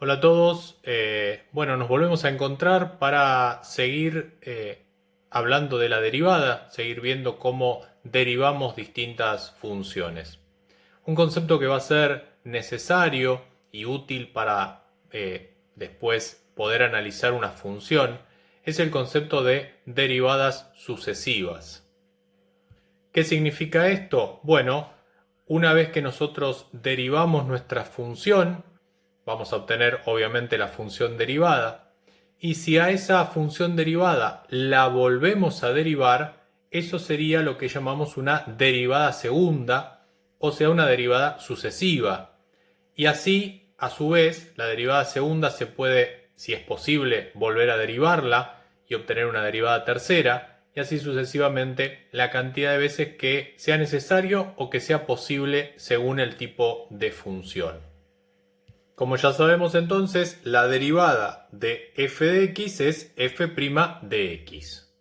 Hola a todos. Bueno, nos volvemos a encontrar para seguir hablando de la derivada, seguir viendo cómo derivamos distintas funciones. Un concepto que va a ser necesario y útil para después poder analizar una función es el concepto de derivadas sucesivas. ¿Qué significa esto? Bueno, una vez que nosotros derivamos nuestra función, vamos a obtener obviamente la función derivada, y si a esa función derivada la volvemos a derivar, eso sería lo que llamamos una derivada segunda, o sea, una derivada sucesiva. Y así, a su vez, la derivada segunda se puede, si es posible, volver a derivarla y obtener una derivada tercera, y así sucesivamente la cantidad de veces que sea necesario o que sea posible según el tipo de función. Como ya sabemos entonces, la derivada de f de x es f' de x.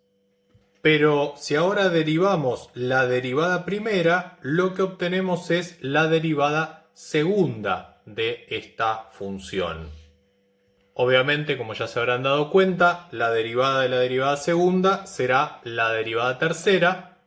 Pero si ahora derivamos la derivada primera, lo que obtenemos es la derivada segunda de esta función. Obviamente, como ya se habrán dado cuenta, la derivada de la derivada segunda será la derivada tercera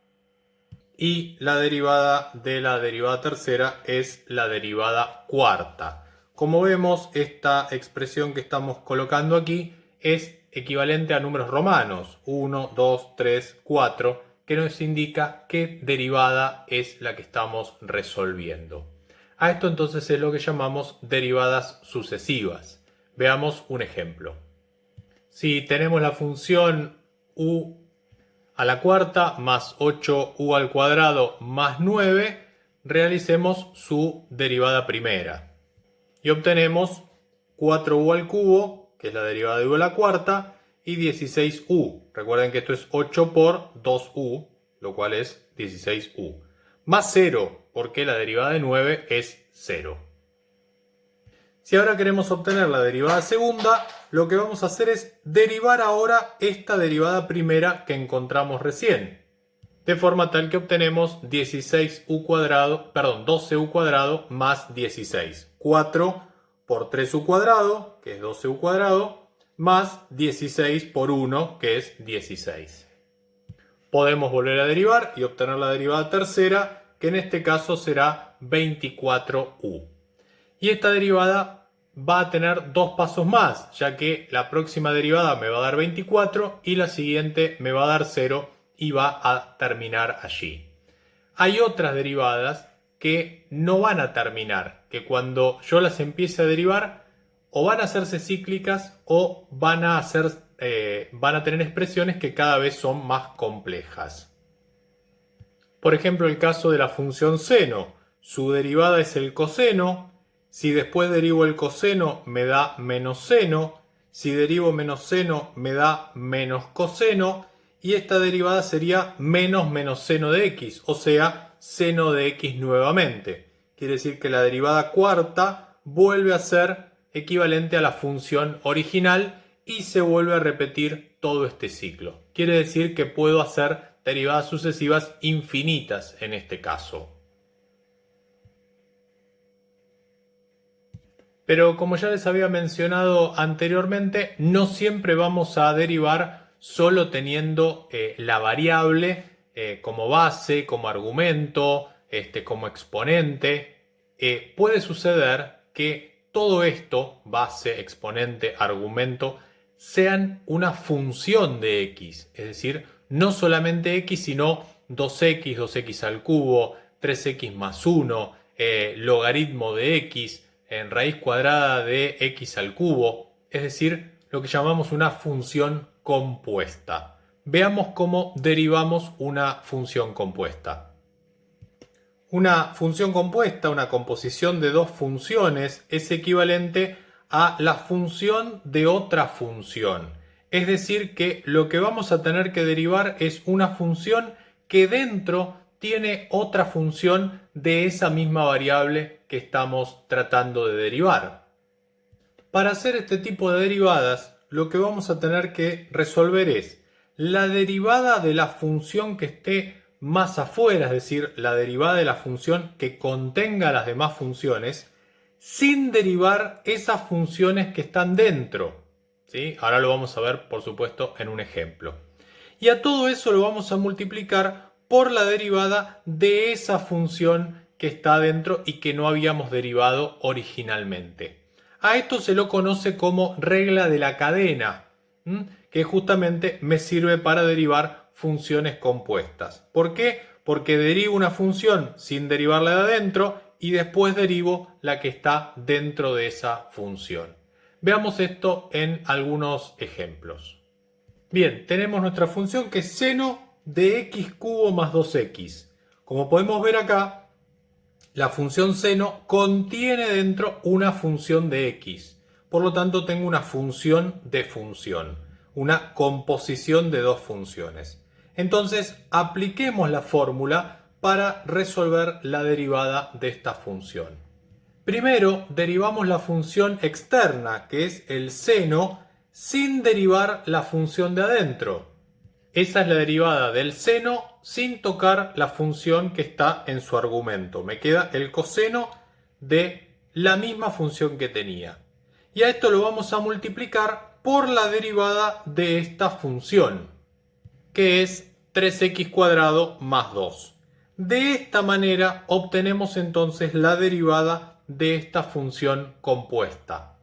y la derivada de la derivada tercera es la derivada cuarta. Como vemos, esta expresión que estamos colocando aquí es equivalente a números romanos, 1, 2, 3, 4, que nos indica qué derivada es la que estamos resolviendo. A esto entonces es lo que llamamos derivadas sucesivas. Veamos un ejemplo. Si tenemos la función u a la cuarta más 8u al cuadrado más 9, realicemos su derivada primera. Y obtenemos 4u al cubo, que es la derivada de u a la cuarta, y 16u. Recuerden que esto es 8 por 2u, lo cual es 16u. Más 0, porque la derivada de 9 es 0. Si ahora queremos obtener la derivada segunda, lo que vamos a hacer es derivar ahora esta derivada primera que encontramos recién. De forma tal que obtenemos 12u cuadrado más 16. 4 por 3u cuadrado, que es 12u cuadrado, más 16 por 1, que es 16. Podemos volver a derivar y obtener la derivada tercera, que en este caso será 24u. Y esta derivada va a tener dos pasos más, ya que la próxima derivada me va a dar 24 y la siguiente me va a dar 0 y va a terminar allí. Hay otras derivadas que no van a terminar, que cuando yo las empiece a derivar o van a hacerse cíclicas o van a tener expresiones que cada vez son más complejas. Por ejemplo, el caso de la función seno. Su derivada es el coseno. Si después derivo el coseno me da menos seno. Si derivo menos seno me da menos coseno. Y esta derivada sería menos menos seno de x, o sea, seno de x nuevamente. Quiere decir que la derivada cuarta vuelve a ser equivalente a la función original y se vuelve a repetir todo este ciclo. Quiere decir que puedo hacer derivadas sucesivas infinitas en este caso. Pero como ya les había mencionado anteriormente, no siempre vamos a derivar solo teniendo la variable como base, como argumento, como exponente. Puede suceder que todo esto, base, exponente, argumento, sean una función de x, es decir, no solamente x, sino 2x, 2x al cubo, 3x más 1, logaritmo de x, en raíz cuadrada de x al cubo, es decir, lo que llamamos una función compuesta. Veamos cómo derivamos una función compuesta. Una función compuesta, una composición de dos funciones, es equivalente a la función de otra función. Es decir, que lo que vamos a tener que derivar es una función que dentro tiene otra función de esa misma variable que estamos tratando de derivar. Para hacer este tipo de derivadas, lo que vamos a tener que resolver es la derivada de la función que esté más afuera, es decir, la derivada de la función que contenga las demás funciones, sin derivar esas funciones que están dentro, ¿sí? Ahora lo vamos a ver, por supuesto, en un ejemplo. Y a todo eso lo vamos a multiplicar por la derivada de esa función que está dentro y que no habíamos derivado originalmente. A esto se lo conoce como regla de la cadena, que justamente me sirve para derivar funciones compuestas. ¿Por qué? Porque derivo una función sin derivarla de adentro y después derivo la que está dentro de esa función. Veamos esto en algunos ejemplos. Bien, tenemos nuestra función que es seno de x cubo más 2x. Como podemos ver acá, la función seno contiene dentro una función de x. Por lo tanto, tengo una función de función, una composición de dos funciones. Entonces, apliquemos la fórmula para resolver la derivada de esta función. Primero, derivamos la función externa, que es el seno, sin derivar la función de adentro. Esa es la derivada del seno sin tocar la función que está en su argumento. Me queda el coseno de la misma función que tenía. Y a esto lo vamos a multiplicar por la derivada de esta función, que es 3x cuadrado más 2. De esta manera obtenemos entonces la derivada de esta función compuesta.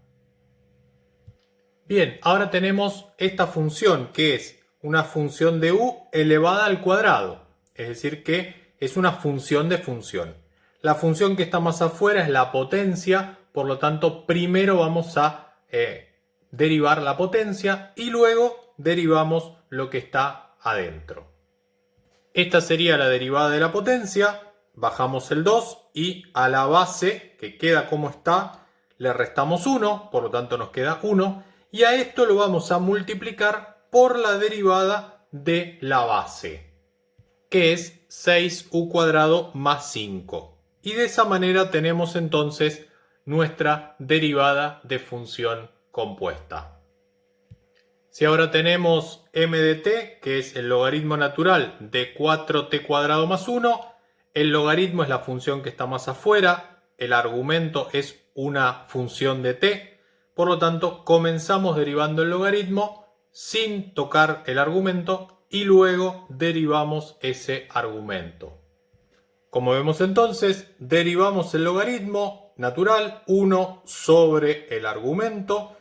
Bien, ahora tenemos esta función que es una función de u elevada al cuadrado, es decir que es una función de función. La función que está más afuera es la potencia, por lo tanto primero vamos a derivar la potencia y luego derivamos lo que está adentro. Esta sería la derivada de la potencia, bajamos el 2 y a la base que queda como está le restamos 1, por lo tanto nos queda 1. Y a esto lo vamos a multiplicar por la derivada de la base, que es 6u cuadrado más 5. Y de esa manera tenemos entonces nuestra derivada de función compuesta. Si ahora tenemos m de t, que es el logaritmo natural de 4t cuadrado más 1, el logaritmo es la función que está más afuera, el argumento es una función de t, por lo tanto, comenzamos derivando el logaritmo sin tocar el argumento y luego derivamos ese argumento. Como vemos entonces, derivamos el logaritmo natural 1 sobre el argumento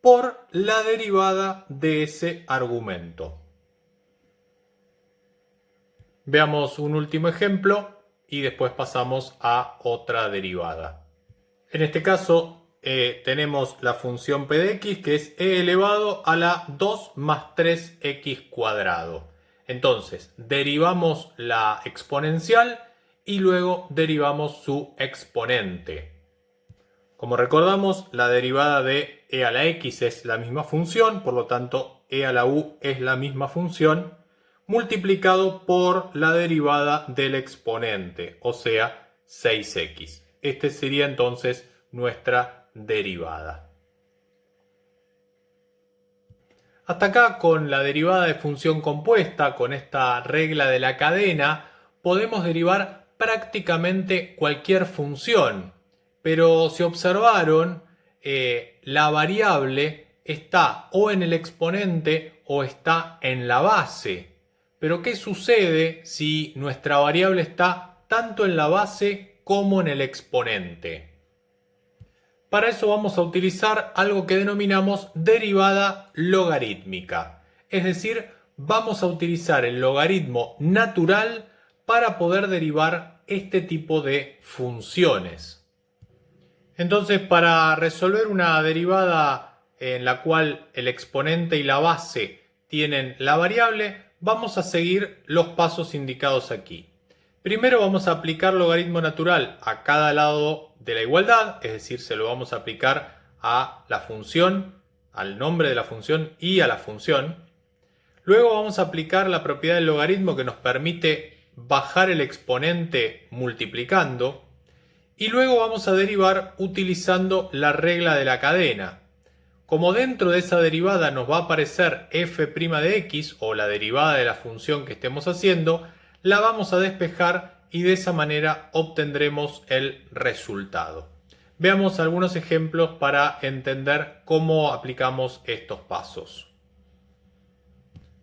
por la derivada de ese argumento. Veamos un último ejemplo y después pasamos a otra derivada. En este caso, tenemos la función p de x, que es e elevado a la 2 más 3x cuadrado. Entonces, derivamos la exponencial y luego derivamos su exponente. Como recordamos, la derivada de e a la x es la misma función, por lo tanto, e a la u es la misma función, multiplicado por la derivada del exponente, o sea, 6x. Este sería entonces nuestra derivada. Hasta acá con la derivada de función compuesta, con esta regla de la cadena, podemos derivar prácticamente cualquier función. Pero si observaron, la variable está o en el exponente o está en la base. Pero ¿qué sucede si nuestra variable está tanto en la base como en el exponente? Para eso vamos a utilizar algo que denominamos derivada logarítmica. Es decir, vamos a utilizar el logaritmo natural para poder derivar este tipo de funciones. Entonces, para resolver una derivada en la cual el exponente y la base tienen la variable, vamos a seguir los pasos indicados aquí. Primero vamos a aplicar logaritmo natural a cada lado de la igualdad, es decir, se lo vamos a aplicar a la función, al nombre de la función y a la función. Luego vamos a aplicar la propiedad del logaritmo que nos permite bajar el exponente multiplicando. Y luego vamos a derivar utilizando la regla de la cadena. Como dentro de esa derivada nos va a aparecer f' de x o la derivada de la función que estemos haciendo, la vamos a despejar y de esa manera obtendremos el resultado. Veamos algunos ejemplos para entender cómo aplicamos estos pasos.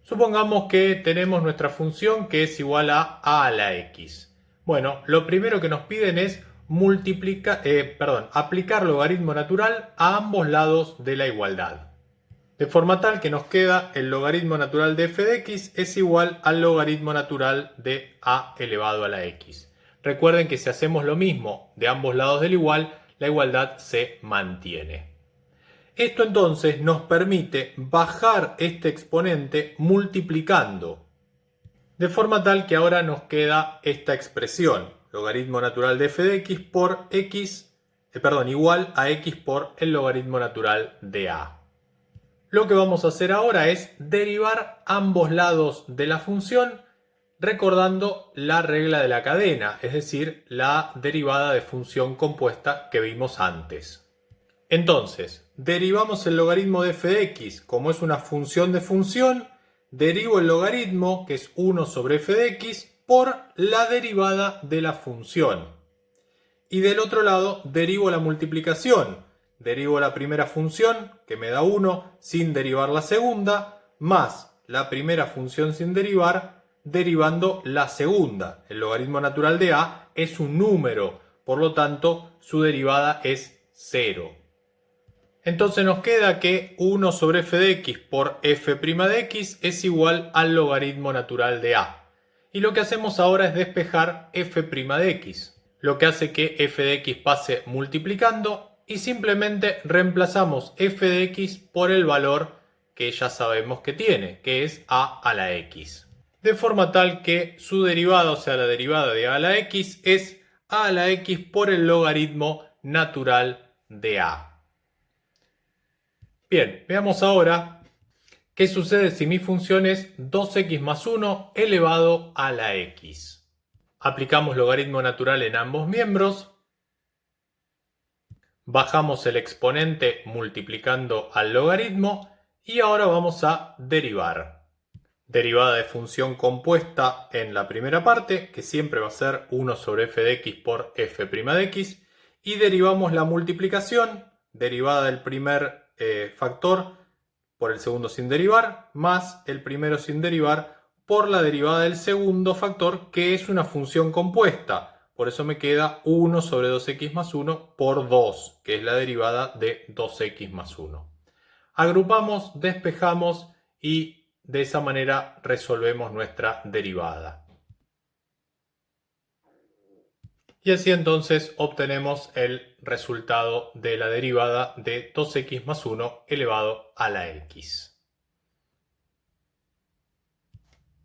Supongamos que tenemos nuestra función que es igual a la x. Bueno, lo primero que nos piden es aplicar logaritmo natural a ambos lados de la igualdad. De forma tal que nos queda el logaritmo natural de f de x es igual al logaritmo natural de a elevado a la x. Recuerden que si hacemos lo mismo de ambos lados del igual, la igualdad se mantiene. Esto entonces nos permite bajar este exponente multiplicando, de forma tal que ahora nos queda esta expresión, logaritmo natural de f de x por x, igual a x por el logaritmo natural de a. Lo que vamos a hacer ahora es derivar ambos lados de la función recordando la regla de la cadena, es decir, la derivada de función compuesta que vimos antes. Entonces, derivamos el logaritmo de f de x, como es una función de función, derivo el logaritmo, que es 1 sobre f de x, por la derivada de la función. Y del otro lado, derivo la multiplicación. Derivo la primera función, que me da 1, sin derivar la segunda, más la primera función sin derivar, derivando la segunda. El logaritmo natural de a es un número, por lo tanto, su derivada es 0. Entonces nos queda que 1 sobre f de x por f' de x es igual al logaritmo natural de a. Y lo que hacemos ahora es despejar f' de x, lo que hace que f de x pase multiplicando y simplemente reemplazamos f de x por el valor que ya sabemos que tiene, que es a la x. De forma tal que su derivada, o sea la derivada de a la x, es a la x por el logaritmo natural de a. Bien, veamos ahora qué sucede si mi función es 2x más 1 elevado a la x. Aplicamos logaritmo natural en ambos miembros. Bajamos el exponente multiplicando al logaritmo y ahora vamos a derivar. Derivada de función compuesta en la primera parte, que siempre va a ser 1 sobre f de x por f' de x, y derivamos la multiplicación, derivada del primer factor por el segundo sin derivar, más el primero sin derivar por la derivada del segundo factor, que es una función compuesta. Por eso me queda 1 sobre 2x más 1 por 2, que es la derivada de 2x más 1. Agrupamos, despejamos y de esa manera resolvemos nuestra derivada. Y así entonces obtenemos el resultado de la derivada de 2x más 1 elevado a la x.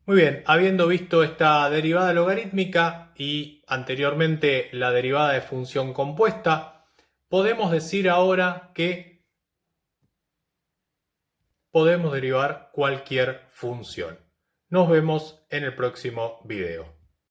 Muy bien, habiendo visto esta derivada logarítmica y anteriormente la derivada de función compuesta, podemos decir ahora que podemos derivar cualquier función. Nos vemos en el próximo video.